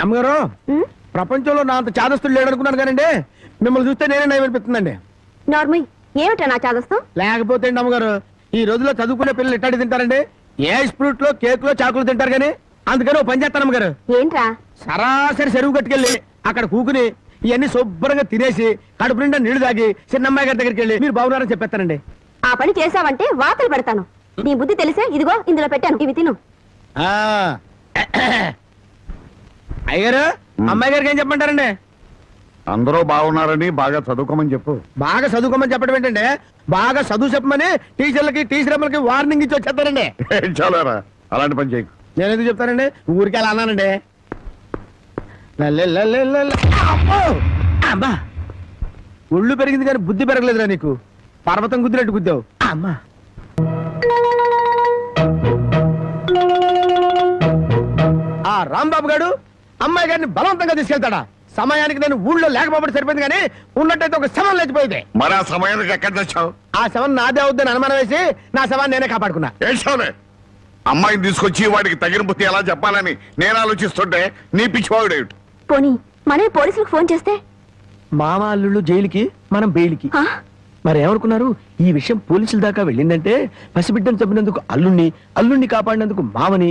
అమ్మగారు ప్రపంచంలో నా అంత చాదస్తులు లేడనుకున్నాను కానండి మిమ్మల్ని చూస్తే నేనే నయమనిపిస్తుందండి. నార్మల్ ఏమిటా నా చాదస్తం? లేకపోతే అండి అమ్మగారు ఈ రోజుల్లో చదువుకునే పిల్లలు ఎట్టాడి తింటారండి? ఏ స్ప్రూట్ లో కేక్ లో చాకులు తింటారు కానీ అందుకని ఓ పని చేస్తాను అమ్మగారు. ఏంట్రా? సరాసరి చెరువు కట్టుకెళ్ళి అక్కడ కూకుని ఇవన్నీ శుభ్రంగా తినేసి కడుపు నిండా నీళ్లు తాగి చిన్నమ్మాయి గారి దగ్గరికి వెళ్ళి మీరు బాగున్నారని చెప్పేస్తానండి. ఆ పని చేసావంటే వాతలు పెడతాను. నీ బుద్ధి తెలిసే ఇదిగో ఇందులో పెట్టాను, ఇవి తిను. అయ్యారు అమ్మాయి గారికి ఏం చెప్పమంటారండి? అందరూ బాగున్నారని బాగా చదువుకోమని చెప్పు. బాగా చదువుకోమని చెప్పడం ఏంటంటే బాగా చదువు చెప్పమని టీచర్లకి టీచర్లకి వార్నింగ్ ఇచ్చి వచ్చేస్తారండి. చాలారా అలాంటి పని చేయకు. నేను ఎందుకు చెప్తానండి, ఊరికి అలా అన్నానండి. అమ్మా ఒళ్ళు పెరిగింది కానీ బుద్ధి పెరగలేదురా నీకు. పర్వతం గుద్దినట్టు గుద్దావు. అమ్మా ఆ రాంబాబు గారు అమ్మాయి గారిని బలవంతంగా తీసుకెళ్తాడా? సమయానికి నేను ఊళ్ళో లేకపోతే సరిపోయింది కానీ ఉన్నట్టయితే ఒక శవం లేచిపోయింది. మరి ఆ సమయానికి ఎక్కడ తెచ్చావు? ఆ శవం నాదే అవుద్దని అనుమానం వేసి నా శవాన్ని నేనే కాపాడుకున్నా. ఏడ్చావులే. అమ్మాయిని తీసుకొచ్చి వాడికి తగిన బుద్ధి ఎలా చెప్పాలని నేను ఆలోచిస్తుంటే నీ పిచ్చివాడేమిటి? పోనీ మనే పోలీసులకు ఫోన్ చేస్తే మామ అల్లుళ్ళు జైలుకి మనం బెయిల్కి. మరి ఏమనుకున్నారు? ఈ విషయం పోలీసుల దాకా వెళ్ళిందంటే పసిబిడ్డను చంపినందుకు అల్లుణ్ణి, అల్లుణ్ణి కాపాడినందుకు మామని,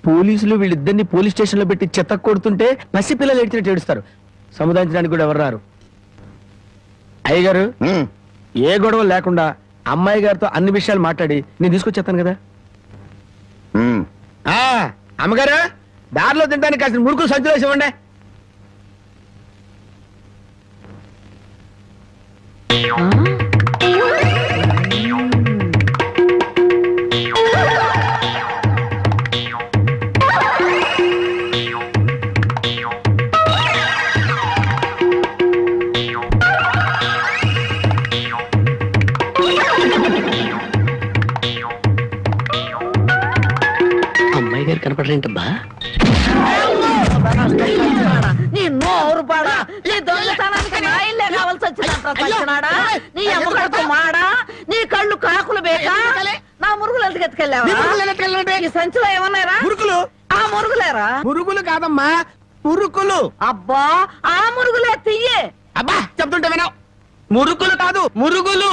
పోలీసులు వీళ్ళిద్దరిని పోలీస్ స్టేషన్ లో పెట్టి చెత్త కొడుతుంటే పసిపిల్లలు ఏడ్చినట్టు ఏడుస్తారు. సముదాయించడానికి కూడా ఎవరు రారు. అయ్యగారు ఏ గొడవ లేకుండా అమ్మాయి గారితో అన్ని విషయాలు మాట్లాడి నేను తీసుకొచ్చేస్తాను కదా. అమ్మగారు దారిలో తింటానికి కాసిన ముడుకులు సంచులు వేసి ఇవ్వండి. అమ్మాయి గారు కనపడరేంటబ్బా? నీ నోరు పాడా, నీ దొంగతనానికి నా ఇల్లే కావాల్సి వచ్చినాడా? నీ అమ్మగడుకు మాడా, నీ కళ్ళు కాకులు బేకా, నా మురుగులు ఎందుకు ఎత్తుకెళ్ళావా? ఈ సంచిలో ఏమన్నారా? మురుకులు. ఆ మురుగులేరా? మురుగులు కాదమ్మా, మురుకులు. అబ్బా ఆ మురుగులే తీయే. అబ్బా చెప్తుంటే వినవు. మురుకులు కాదు మురుగులు.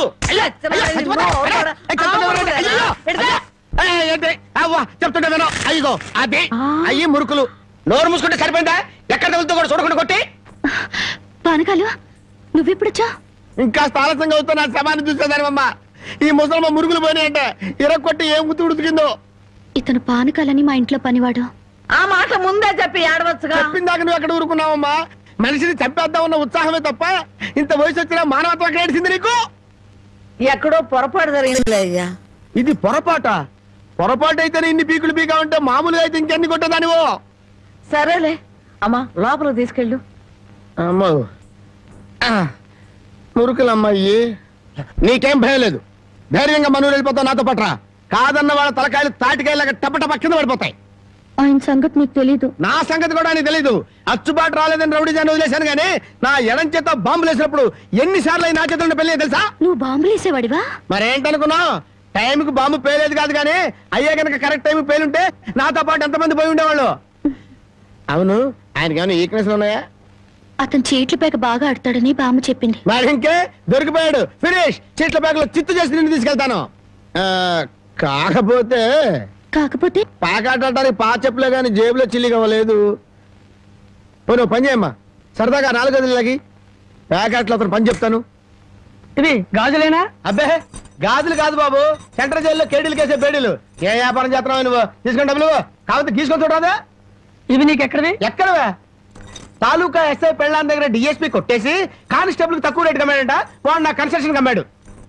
చెప్తుంటే వినవు. అయ్యో అదే అయ్యి మురుకులు. నోరు మూసుకుంటే సరిపోయిందా? ఎక్కడ తగులుతూ కూడా చూడకుండా కొట్టి. పానకాలు నువ్వెప్పుడొచ్చా? ఇంకా ఆలస్యంగా అవుతా నా శవాన్ని చూసేదానివమ్మా. ఈ ముసలమ్మ మురుగులు పోయినాయంటే ఇరగొట్టి ఏం గుర్తు ఉడుకుతుందో. ఇతను పానకాలని మా ఇంట్లో పనివాడు. ఆ మాట ముందే చెప్పి ఆడవచ్చుగా. చెప్పిందాక నువ్వు ఎక్కడ ఊరుకున్నావమ్మా? మనిషిని చంపేద్దామన్న ఉత్సాహమే తప్ప ఇంత వయసు వచ్చినా మానవత్వం ఏడిసింది నీకు? ఎక్కడో పొరపాటు జరిగింది అయ్యా. ఇది పొరపాట. పొరపాటు అయితేనే ఇన్ని పీకులు పీకా ఉంటే మామూలుగా అయితే ఇంకెన్ని కొట్టేదానివో. సరేలే అమ్మా లోపల తీసుకెళ్ళు. అమ్మో మురుకులమ్మాయి నీకేం భయం లేదు. ధైర్యంగా మనూరు వెళ్ళిపోతావు నాతో పట్రా. కాదన్న వాళ్ళ తలకాయలు తాటికాయలాగా టపటప కింద పడిపోతాయి. ఆయన సంగతి నీకు తెలీదు. నా సంగతి కూడా నీకు తెలీదు. అచ్చుబాటు రాలేదని రౌడీజాన్ని వదిలేశాను గానీ నా ఎడం చేత బాంబులు వేసినప్పుడు ఎన్నిసార్లు నా చేతుల్లో పెళ్ళి తెలుసా? నువ్వు బాంబులు వేసేవాడివా? మరేంటనుకున్నావు? టైంకి బాంబు పేలేదు కాదు కానీ అయ్యే కనుక కరెక్ట్ టైం పేలుంటే నాతో పాటు ఎంతమంది పోయి ఉండేవాళ్ళు. అవును ఆయనకి ఏమైనా ఈక్నెస్ ఉన్నాయా? అతను చీట్ల పేక బాగా ఆడతాడని బామ్మ చెప్పింది. మరి ఇంకే దొరికిపోయాడు. ఫినిష్. చీట్ల పేకలో చిత్తు చేసి నిన్ను తీసుకెళ్తాను. కాకపోతే పాకాటానికి పా చెప్పులే గాని జేబులో చిల్లి కావలేదు. నువ్వు పని చేయమ్మా. సరదాగా 4 గదులకి ప్యాకెట్లు అతను పని చెప్తాను. ఇది గాజులేనా? అబ్బే గాజులు కాదు బాబు, సెంట్రల్ జైల్లో కేడీలు కేసే బేడీలు. ఏ వ్యాపారం చేస్తున్నావు నువ్వు? తీసుకుని డబ్బులు కాకపోతే తీసుకొని చూడదా? ఇవి నీకు ఎక్కడవి? ఎక్కడవే? తాలూకా ఎస్ఐ పెళ్ళాన్ దగ్గర డిఎస్పీ కొట్టేసి కానిస్టేబుల్ కి తక్కువ రేటు కమ్మాడంట. వాడు నా కన్స్ట్రక్షన్ కమ్మాడు.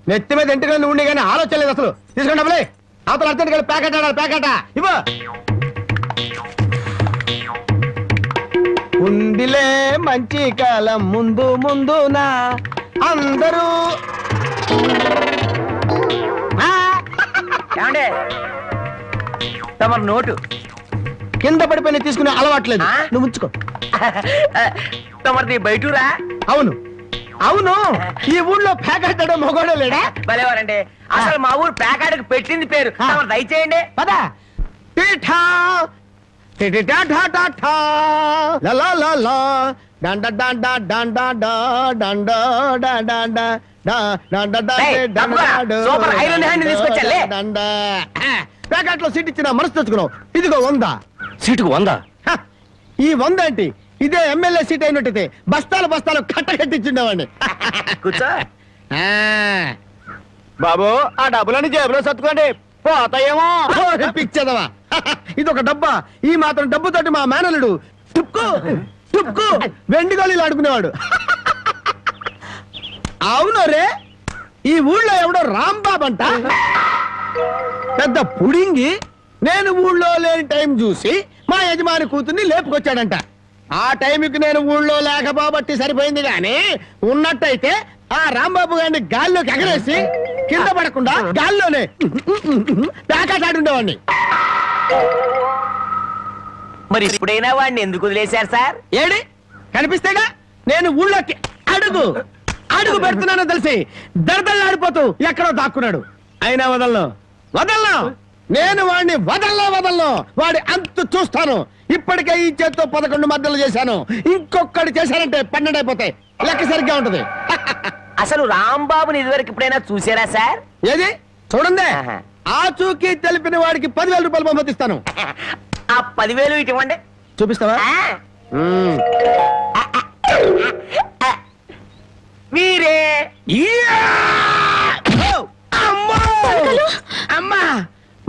నెత్తి మీద ఇంటికి ఉండి కానీ ఆలోచన లేదు అసలు. తీసుకుని డబ్బులే. అవతల అర్జెంట్ గా ప్యాకెట్ ఆడాలి. ప్యాకెట్ ఇవ్వ. ఉందిలే మంచి కాలం ముందు ముందునా అందరూ. తమరు నోటు కింద పడిపోయిన తీసుకునే అలవాట్లేదు. నువ్వు ఉంచుకో. తమరిది బయటూరా? అవును అవును. ఈ ఊళ్ళో ప్యాకెట్ మొగోడే లేడా? భలేవారండి. అసలు మా ఊరు ప్యాకాడకు పెట్టింది పేరు. దయచేయండి. పదా. పీఠా టిటిటాటాటాటా, లలాలాలా, డండడాండా, డండాడా, డండా, డండాడా, డండడా, ఏయ్, తప్పుగా, డండాడు, సూపర్ ఐరన్ హ్యాండ్ తీసుకొచ్చాలే. డండా. ప్యాకెట్లో సీట్ ఇచ్చిన మనసు తెచ్చుకున్నావు. ఇదిగో 100. సీటుకు 100. హ, ఈ 100 ఏంటి? ఇదే ఎమ్మెల్యే సీట్ అయినట్టయితే బస్తాలు బస్తాలు కట్టకట్టించుండేవాడిని. కూర్చో. బాబు ఆ డబ్బులని జేబులో సర్దుకోండి, పోతాయేమో. పిచ్చదవా, ఇది ఒక డబ్బా. ఈ మాత్రం డబ్బుతోటి మా మేనలుడు టుక్కు టుక్కు వెండి గోళీలు ఆడుకునేవాడు. అవును రే, ఈ ఊళ్ళో ఎవడో రాంబాబు అంట, పెద్ద పుడింగి. నేను ఊళ్ళో లేని టైం చూసి మా యజమాని కూతుర్ని లేపుకొచ్చాడంట. ఆ టైంకి నేను ఊళ్ళో లేకపోబట్టి సరిపోయింది గాని, ఉన్నట్టయితే ఆ రాంబాబు గారిని గాల్లోకి ఎగరేసి కింద పడకుండా గాల్లోనే ప్యాకెట్ ఉండేవాడిని. మరి ఇప్పుడైనా వాడిని ఎందుకు వదిలేశారు సార్? ఏడి కనిపిస్తేగా నేను ఊళ్ళోకి అడుగు అడుగు పెడుతున్నానో తెలిసి దడదళ్ళాడిపోతూ ఎక్కడో దాక్కున్నాడు. అయినా వదలను. నేను వాడిని వదలను. వాడి అంతు చూస్తాను. ఇప్పటికే ఈ చేత్తో 11 మద్దలు చేశాను. ఇంకొకటి చేశానంటే 12 అయిపోతాయి. లెక్క సరిగ్గా ఉంటది. అసలు రాంబాబుని ఇదివరకు ఎప్పుడైనా చూసారా సార్? ఏది చూడండి, ఆహా. ఆ చూకి తెలిపిన వాడికి 10,000 రూపాయలు బహుమతిస్తాను. ఆ 10,000 ఇటు ఇవ్వండి. చూపిస్తావా? మ్మ్. మీరే అమ్మా,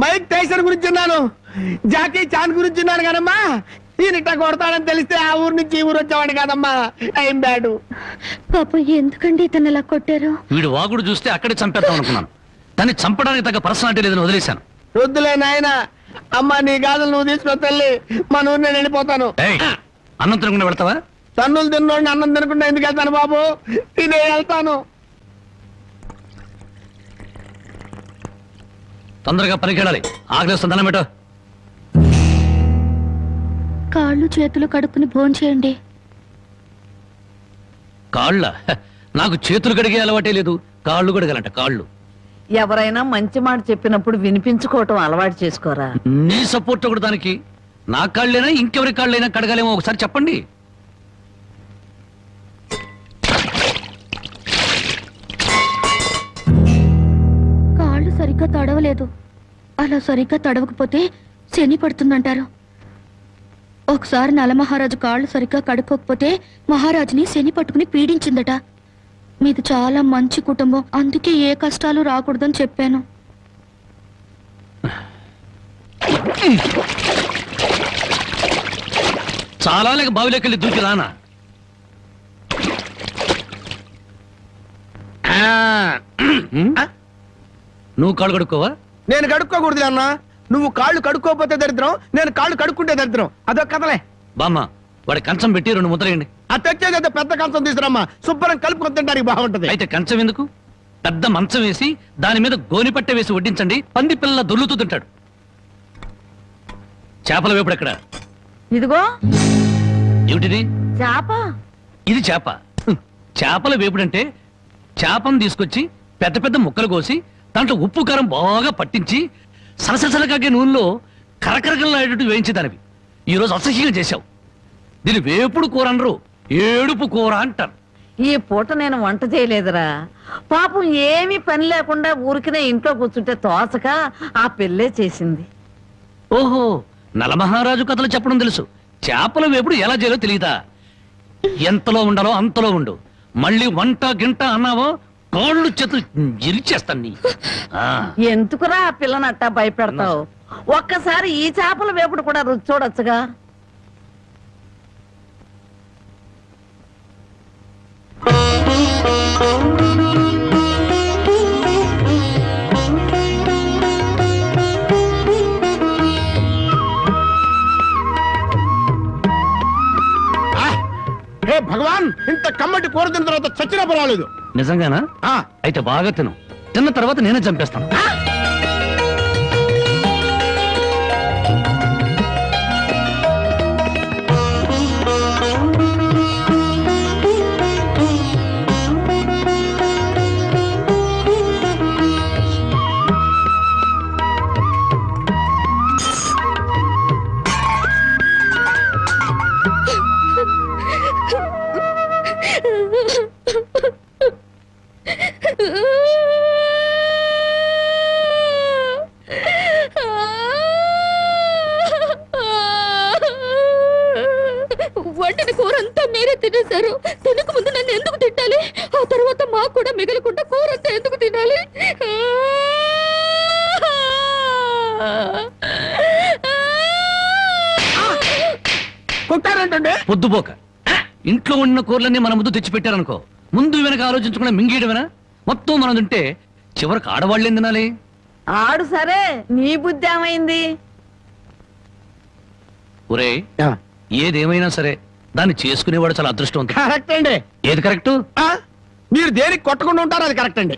మైక్ టైసన్ గురించి విన్నాను, జాకీ చాన్ గురించి విన్నాను కాదమ్మా. ఈయనిట్ట కొడతాడని తెలిస్తే ఆ ఊరు నుంచి ఈ ఊరు వచ్చేవాడు కాదమ్మా. Time bad. పాపం ఎందుకండి ఇతను ఇలా కొట్టారు? వీడు వాగుడు చూస్తే అక్కడే చంపేద్దాం అనుకున్నాను. దాన్ని చంపడానికి తగ్గ పర్సనాలిటీ లేదని వదిలేశాను. వద్దులే నాయన. అమ్మా నీ గాజులు నువ్వు తీసుకున్న తల్లి, మన ఊరు నేను వెళ్ళిపోతాను. ఏయ్, అన్నం తినకుండా వెళ్తావా? తన్నులు తిన్నోడిని అన్నం తినకుండా ఎందుకు వెళ్తాను బాబు? తినే వెళ్తాను. తొందరగా పరిగెడాలి. ఆగ్రహిస్తుంది దండం పెట్టు. కాళ్ళు చేతులు కడుక్కుని భోంచేయండి. కాళ్ళ నాకు చేతులు కడిగే అలవాటే లేదు, కాళ్ళు కడగాలంట. కాళ్ళు ఎవరైనా మంచి మాట చెప్పినప్పుడు వినిపించుకోవటం అలవాటు చేసుకోరా. నీ సపోర్ట్ ఒకటి దానికి. నా కాళ్ళైనా ఇంకెవరి కాళ్ళైనా కడగాలేమో ఒకసారి చెప్పండి. కాళ్ళు సరిగ్గా తడవలేదు. అలా సరిగ్గా తడవకపోతే శని పడుతుందంటారు. ఒకసారి నలమహారాజు కాళ్ళు సరిగ్గా కడుక్కోకపోతే మహారాజుని శని పట్టుకుని పీడించిందట. మీది చాలా మంచి కుటుంబం, అందుకే ఏ కష్టాలు రాకూడదని చెప్పాను. చాలా లేక బావిలోకి వెళ్ళి దూకి రానా? నువ్వు కాళ్ళు కడుక్కోవా? నేను కడుక్కోకూడదు అన్న. నువ్వు కాళ్ళు కడుక్కోకపోతే దరిద్రం, నేను కాళ్ళు కడుక్కుంటే దరిద్రం. అదొక కథలే. బామ్మ, వాడి కంచం పెట్టి 2 ముద్రయండి. ఆ తెచ్చేది పెద్ద కంచం తీసుకురమ్మా, శుభ్రం కలుపుకొని తింటానికి బాగుంటది. అయితే కంచం ఎందుకు, పెద్ద మంచం వేసి దాని మీద గోనిపట్ట వేసి వడ్డించండి. పంది పిల్ల దొర్లుతూ తింటాడు. చేపల వేపుడు ఎక్కడ? ఇదిగో ఏమిటిది? చేప. ఇది చేప. చేపల వేపుడంటే చేపను తీసుకొచ్చి పెద్ద పెద్ద ముక్కలు కోసి దాంట్లో ఉప్పు కారం బాగా పట్టించి సరసరకాగే నూనెలో కరకరకలాడేటట్టు వేయించేదానివి. ఈరోజు అసహ్యంగా చేశావు. దీని వేపుడు కూర అనరు, ఏడుపు కూర అంటారు. ఈ పూట నేను వంట చేయలేదురా. పాపం ఏమీ పని లేకుండా ఊరికినే ఇంట్లో కూర్చుంటే తోసక ఆ పెళ్ళే చేసింది. ఓహో, నలమహారాజు కథలు చెప్పడం తెలుసు, చేపల వేపుడు ఎలా చేయాలో తెలియదా? ఎంతలో ఉండాలో అంతలో ఉండు. మళ్ళీ వంట గింట అన్నావో కాళ్ళు చేతులు ఇరిచేస్తాను నీ. ఎందుకురా ఆ పిల్లనట్టా భయపెడతావు? ఒక్కసారి ఈ చేపల వేపుడు కూడా రుచి చూడొచ్చుగా. హే భగవాన్, ఇంత కమ్మటి కూర తిన్న తర్వాత చచ్చినా పర్వాలేదు. నిజంగానా? అయితే బాగా తిను. తిన్న తర్వాత నేనే చంపేస్తాను. వండిన కూర అంతా మీరే తినేశారు. తినక ముందు నన్ను ఎందుకు తిట్టాలి? ఆ తర్వాత మాకు కూడా మిగలకుండా కూర అంతా ఎందుకు తినాలి? కొట్టారంటే పొద్దుపోక ఇంట్లో ఉన్న కూరలన్నీ మన ముందు తెచ్చిపెట్టారనుకో, ముందు వెనక ఆలోచించకుండా మింగేయడమేనా? మొత్తం మనం తింటే చివరికి ఆడవాళ్ళేం తినాలి? ఆడు సరే, నీ బుద్ధి ఏమైంది? ఒరే, ఏదేమైనా సరే దాన్ని చేసుకునేవాడు చాలా అదృష్టవంతుడు. కరెక్ట్ అండి. ఏది కరెక్ట్? మీరు దేనికి కొట్టకుండా ఉంటారు అది కరెక్ట్ అండి.